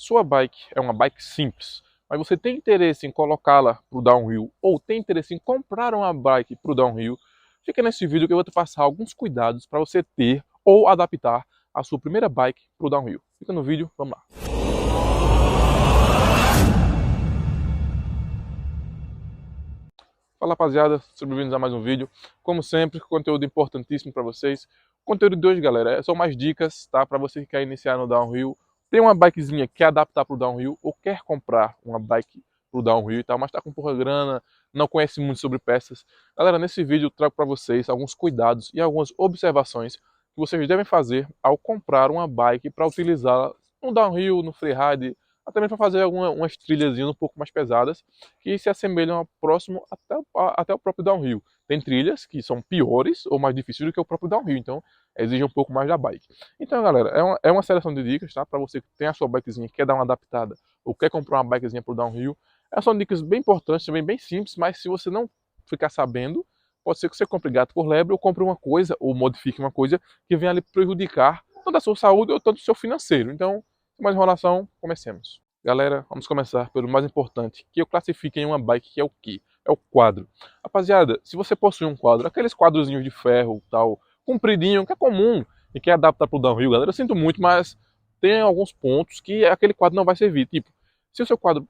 Sua bike é uma bike simples, mas você tem interesse em colocá-la para o downhill ou tem interesse em comprar uma bike para o downhill, fica nesse vídeo que eu vou te passar alguns cuidados para você ter ou adaptar a sua primeira bike para o downhill. Fica no vídeo, vamos lá. Fala rapaziada, sejam bem-vindos a mais um vídeo. Como sempre, conteúdo importantíssimo para vocês. O conteúdo de hoje, galera, são mais dicas, tá? Para você que quer iniciar no downhill. Tem uma bikezinha que quer adaptar para o downhill ou quer comprar uma bike para o downhill e tal, mas tá com pouca grana, não conhece muito sobre peças. Galera, nesse vídeo eu trago para vocês alguns cuidados e algumas observações que vocês devem fazer ao comprar uma bike para utilizá-la no downhill, no freeride, até mesmo para fazer umas trilhazinhas um pouco mais pesadas que se assemelham próximo até o próprio downhill. Tem trilhas que são piores ou mais difíceis do que o próprio downhill, então exige um pouco mais da bike. Então, galera, é uma seleção de dicas, tá? Para você que tem a sua bikezinha, quer dar uma adaptada ou quer comprar uma bikezinha para o downhill. Essas são dicas bem importantes, também bem simples, mas se você não ficar sabendo, pode ser que você compre gato por lebre ou compre uma coisa ou modifique uma coisa que venha lhe prejudicar tanto a sua saúde ou tanto o seu financeiro. Então, sem mais enrolação, comecemos. Galera, vamos começar pelo mais importante, que eu classifico em uma bike, que é o quê? É o quadro. Rapaziada, se você possui um quadro, aqueles quadrozinhos de ferro, tal, compridinho, que é comum e quer adaptar para o downhill, galera, eu sinto muito, mas tem alguns pontos que aquele quadro não vai servir. Tipo, se o seu quadro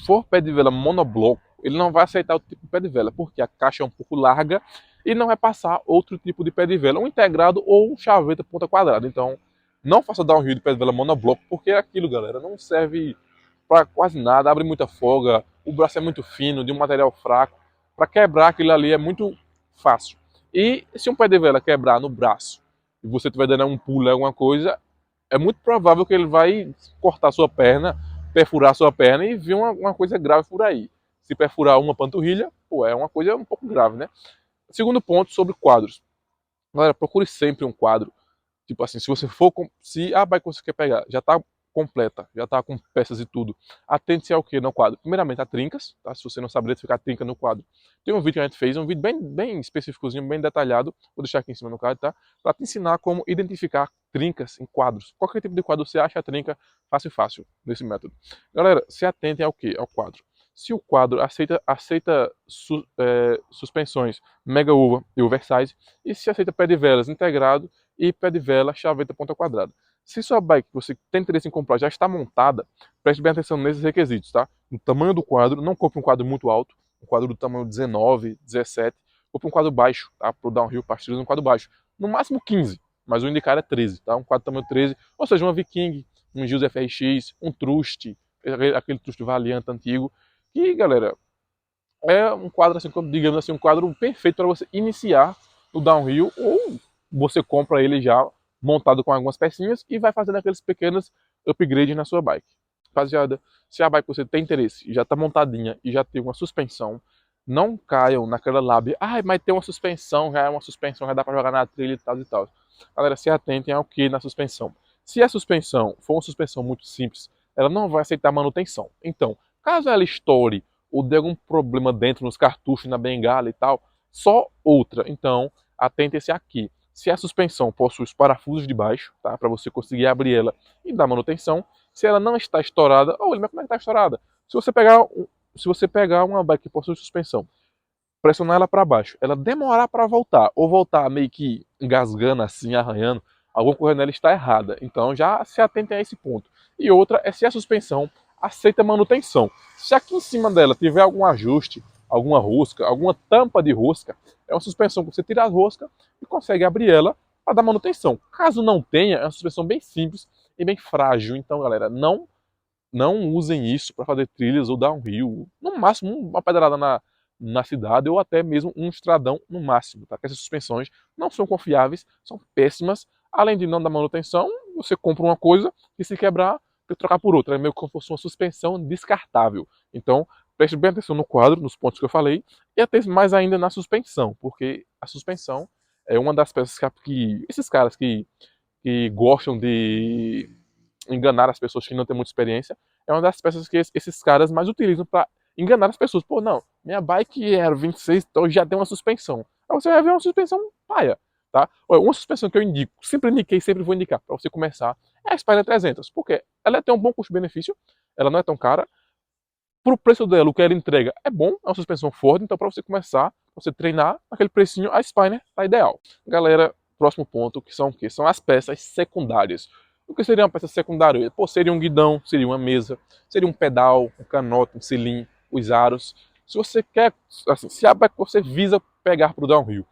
for pé de vela monobloco, ele não vai aceitar o tipo de pé de vela, porque a caixa é um pouco larga e não vai passar outro tipo de pé de vela, um integrado ou um chaveta ponta quadrada. Então, não faça downhill de pé de vela monobloco, porque aquilo, galera, não serve para quase nada, abre muita folga, o braço é muito fino, de um material fraco. Para quebrar aquilo ali é muito fácil. E se um pé de vela quebrar no braço e você estiver dando um pulo em alguma coisa, é muito provável que ele vai cortar sua perna, perfurar sua perna e vir uma coisa grave por aí. Se perfurar uma panturrilha, pô, é uma coisa um pouco grave, né? Segundo ponto, sobre quadros. Galera, procure sempre um quadro. Tipo assim, se você for. Se a bike que você quer pegar já está completa, já está com peças e tudo, atente-se ao que no quadro? Primeiramente, a trincas, tá? Se você não sabe identificar trinca no quadro. Tem um vídeo que a gente fez, um vídeo bem específicozinho, bem detalhado, vou deixar aqui em cima no card, tá? Para te ensinar como identificar trincas em quadros. Qualquer tipo de quadro você acha a trinca fácil, nesse método. Galera, se atentem ao que? Ao quadro. Se o quadro aceita suspensões mega uva e oversize, e se aceita pé de velas integrado e pé de vela chaveta ponta quadrada. Se sua bike que você tem interesse em comprar já está montada, preste bem atenção nesses requisitos, tá? No tamanho do quadro, não compre um quadro muito alto, um quadro do tamanho 19, 17, compre um quadro baixo, tá? Para o downhill, para um quadro baixo. No máximo 15, mas o indicado é 13, tá? Um quadro tamanho 13, ou seja, uma Viking, um Gilles FRX, um Trust, aquele Trust Valiant antigo, que, galera, é um quadro assim, como digamos assim, um quadro perfeito para você iniciar no downhill, ou você compra ele já montado com algumas pecinhas e vai fazendo aqueles pequenos upgrades na sua bike. Rapaziada, se a bike você tem interesse, já está montadinha e já tem uma suspensão, não caiam naquela lábia, mas tem uma suspensão, já é uma suspensão, já dá para jogar na trilha e tal e tal. Galera, se atentem ao que na suspensão. Se a suspensão for uma suspensão muito simples, ela não vai aceitar manutenção. Então, caso ela estoure ou dê algum problema dentro nos cartuchos, na bengala e tal, só outra. Então, atente-se aqui. Se a suspensão possui os parafusos de baixo, tá, para você conseguir abrir ela e dar manutenção, se ela não está estourada, mas como é que está estourada? Se você pegar uma bike que possui suspensão, pressionar ela para baixo, ela demorar para voltar, ou voltar meio que engasgando assim, arranhando, alguma coisa nela está errada. Então já se atentem a esse ponto. E outra é se a suspensão aceita manutenção. Se aqui em cima dela tiver algum ajuste, alguma rosca, alguma tampa de rosca, é uma suspensão que você tira a rosca e consegue abrir ela para dar manutenção. Caso não tenha, é uma suspensão bem simples e bem frágil. Então, galera, não usem isso para fazer trilhas ou downhill. No máximo, uma pedrada na cidade ou até mesmo um estradão no máximo, tá? Porque essas suspensões não são confiáveis, são péssimas. Além de não dar manutenção, você compra uma coisa e se quebrar, tem que trocar por outra. É meio como se fosse uma suspensão descartável. Então, preste bem atenção no quadro, nos pontos que eu falei, e até mais ainda na suspensão, porque a suspensão é uma das peças que esses caras que gostam de enganar as pessoas que não têm muita experiência, é uma das peças que esses caras mais utilizam para enganar as pessoas. Pô, não, minha bike era 26, então já tem uma suspensão. Aí você vai ver uma suspensão paia. tá? Olha, uma suspensão que eu indico, sempre indiquei, sempre vou indicar para você começar, é a Spyder 300, porque ela tem um bom custo-benefício, ela não é tão cara, pro preço dela, o que ela entrega é bom, é uma suspensão Ford, então para você começar, pra você treinar, aquele precinho, a Spyder tá ideal. Galera, próximo ponto, que são o quê? São as peças secundárias. O que seria uma peça secundária? Pô, seria um guidão, seria uma mesa, seria um pedal, um canote, um selim, os aros. Se você quer, assim, se a bike você visa pegar pro downhill.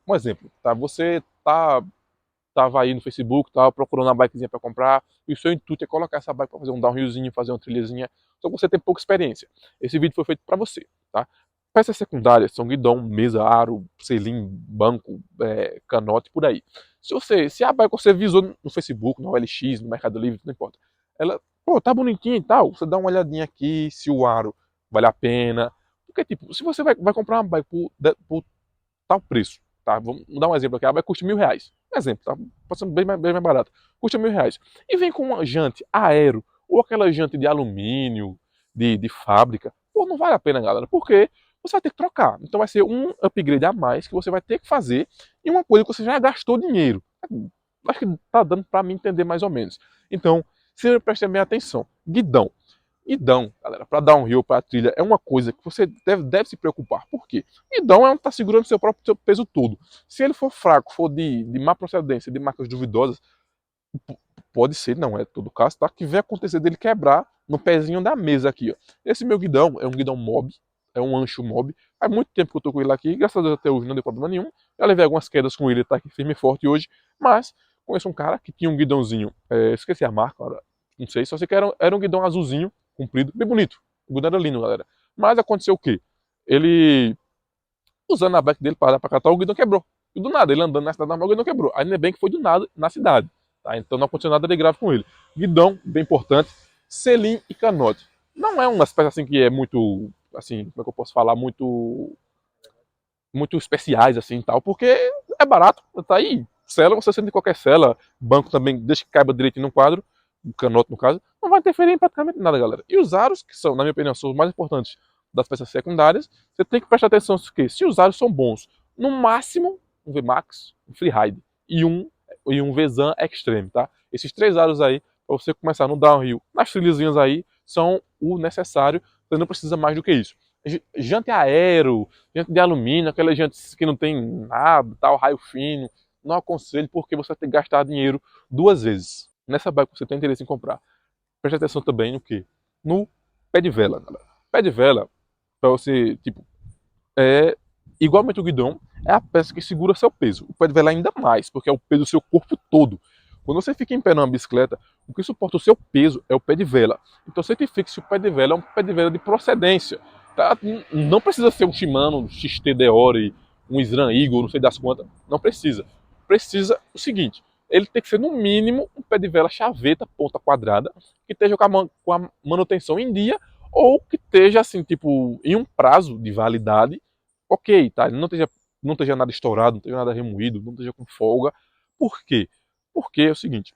Um exemplo, tá? Você tava aí no Facebook, tava procurando uma bikezinha para comprar, e o seu intuito é colocar essa bike para fazer um downhillzinho, fazer uma trilhazinha, só que você tem pouca experiência. Esse vídeo foi feito para você, tá? Peças secundárias são guidão, mesa, aro, selim, banco, canote, por aí. Se a bike você visou no Facebook, no OLX, no Mercado Livre, não importa, ela, pô, tá bonitinha e tal, você dá uma olhadinha aqui se o aro vale a pena, porque tipo, se você vai comprar uma bike por tal preço, tá? Vamos dar um exemplo aqui, a bike custa R$ 1.000. Um exemplo, tá? Passando bem mais barato. Custa R$ 1.000. E vem com uma jante aero, ou aquela jante de alumínio, de fábrica. Pô, não vale a pena, galera, porque você vai ter que trocar. Então vai ser um upgrade a mais que você vai ter que fazer e uma coisa que você já gastou dinheiro. Acho que tá dando para mim entender mais ou menos. Então, sempre preste bem atenção. Guidão. Guidão, galera, para dar um rio para a trilha é uma coisa que você deve se preocupar. Por quê? Guidão é um tá segurando seu peso todo. Se ele for fraco, for de má procedência, de marcas duvidosas, pode ser, não é todo caso, tá? Que vai acontecer dele quebrar no pezinho da mesa aqui, ó. Esse meu guidão é um guidão mob, é um ancho mob. Faz muito tempo que eu tô com ele aqui, graças a Deus até hoje não deu problema nenhum. Já levei algumas quedas com ele, tá aqui firme e forte hoje, mas conheço um cara que tinha um guidãozinho, esqueci a marca, agora, não sei, só sei que era um guidão azulzinho, comprido, bem bonito. O guidão era lindo, galera. Mas aconteceu o quê? Ele, usando a bike dele para catar, o guidão quebrou. E do nada, ele andando na cidade normal, o guidão quebrou. Ainda bem que foi do nada na cidade. Tá? Então não aconteceu nada de grave com ele. Guidão, bem importante. Selim e canote. Não é uma espécie assim que é muito, assim, como é que eu posso falar, muito especiais assim tal, porque é barato, tá aí. Cela, você sente qualquer cela, banco também, deixa que caiba direitinho no quadro, o canote no caso, não vai interferir em praticamente nada, galera. E os aros, que são, na minha opinião, são os mais importantes das peças secundárias, você tem que prestar atenção que se os aros são bons, no máximo um VMAX, um Freeride e um Vezan Extreme, tá? Esses três aros aí, para você começar no downhill, nas trilhazinhas aí, são o necessário, você não precisa mais do que isso. Jante aero, jante de alumínio, aquelas jantes que não tem nada, tal, raio fino, não aconselho porque você vai ter que gastar dinheiro duas vezes. Nessa bike que você tem interesse em comprar. Preste atenção também no que? No pé de vela, galera. Pé de vela, para você, tipo, igualmente o guidão, é a peça que segura seu peso. O pé de vela ainda mais, porque é o peso do seu corpo todo. Quando você fica em pé numa bicicleta, o que suporta o seu peso é o pé de vela. Então certifique se o pé de vela é um pé de vela de procedência. Tá? Não precisa ser um Shimano, um XT Deore, um SRAM Eagle, não sei das quantas. Não precisa. Precisa o seguinte, ele tem que ser no mínimo um pé de vela chaveta, ponta quadrada, que esteja com a manutenção em dia, ou que esteja assim, tipo, em um prazo de validade, ok, tá? Ele não esteja nada estourado, não esteja nada remoído, não esteja com folga. Por quê? Porque é o seguinte,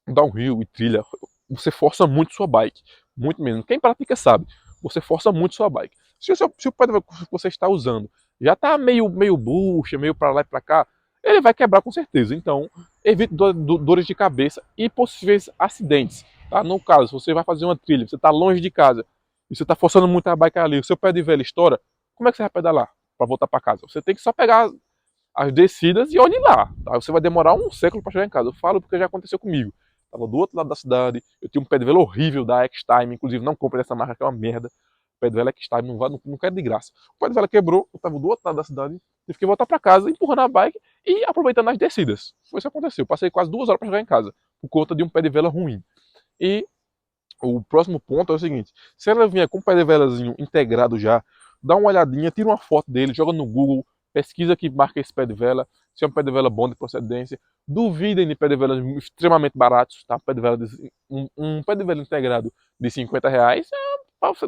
downhill e trilha, você força muito sua bike, muito mesmo. Quem pratica sabe, você força muito sua bike. Se o pedal que você está usando já está meio bucha, meio para lá e para cá, ele vai quebrar com certeza. Então, evite dores de cabeça e possíveis acidentes. Tá? No caso, você vai fazer uma trilha, você está longe de casa e você está forçando muito a bike ali, o seu pé de vela estoura, como é que você vai pedalar para voltar para casa? Você tem que só pegar as descidas e olhe lá. Tá? Você vai demorar um século para chegar em casa. Eu falo porque já aconteceu comigo. Tava do outro lado da cidade, eu tinha um pé de vela horrível da X-Time, inclusive não compre dessa marca que é uma merda. O pé de vela X-Time não quero de graça. O pé de vela quebrou, eu tava do outro lado da cidade, tive que voltar para casa, empurrando a bike e aproveitando as descidas. Foi isso que aconteceu. Eu passei quase 2 horas para chegar em casa, por conta de um pé de vela ruim. E o próximo ponto é o seguinte, se ela vier com o pé de velazinho integrado já, dá uma olhadinha, tira uma foto dele, joga no Google, pesquisa que marca esse pé de vela, se é um pé de vela bom de procedência. Duvidem de pé de vela extremamente baratos, tá? Um pé de vela integrado de R$ 50 pra você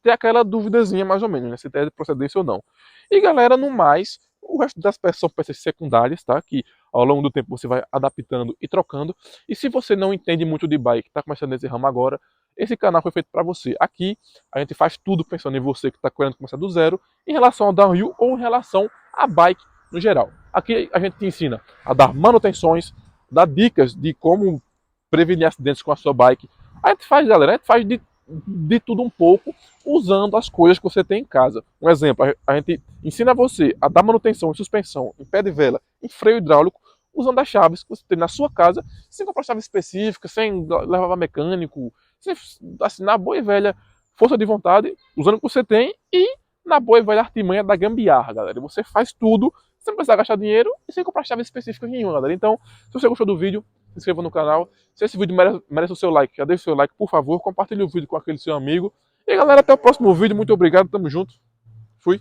ter aquela duvidazinha mais ou menos, né? Se é de procedência ou não. E galera, no mais, o resto das peças são peças secundárias, tá? Que ao longo do tempo você vai adaptando e trocando. E se você não entende muito de bike, está começando nesse ramo agora, esse canal foi feito para você. Aqui a gente faz tudo pensando em você que está querendo começar do zero, em relação ao downhill ou em relação à bike no geral. Aqui a gente te ensina a dar manutenções, dar dicas de como prevenir acidentes com a sua bike. A gente faz, galera, a gente faz de tudo um pouco, usando as coisas que você tem em casa. Um exemplo, a gente ensina você a dar manutenção em suspensão, em pé de vela, em freio hidráulico, usando as chaves que você tem na sua casa, sem comprar chave específica, sem levar para mecânico, sem, assim, na boa e velha força de vontade, usando o que você tem e na boa e velha artimanha da gambiarra, galera. Você faz tudo sem precisar gastar dinheiro e sem comprar chaves específicas nenhuma, galera. Então, se você gostou do vídeo, se inscreva no canal. Se esse vídeo merece o seu like, já deixa o seu like, por favor. Compartilhe o vídeo com aquele seu amigo. E galera, até o próximo vídeo. Muito obrigado, tamo junto. Fui.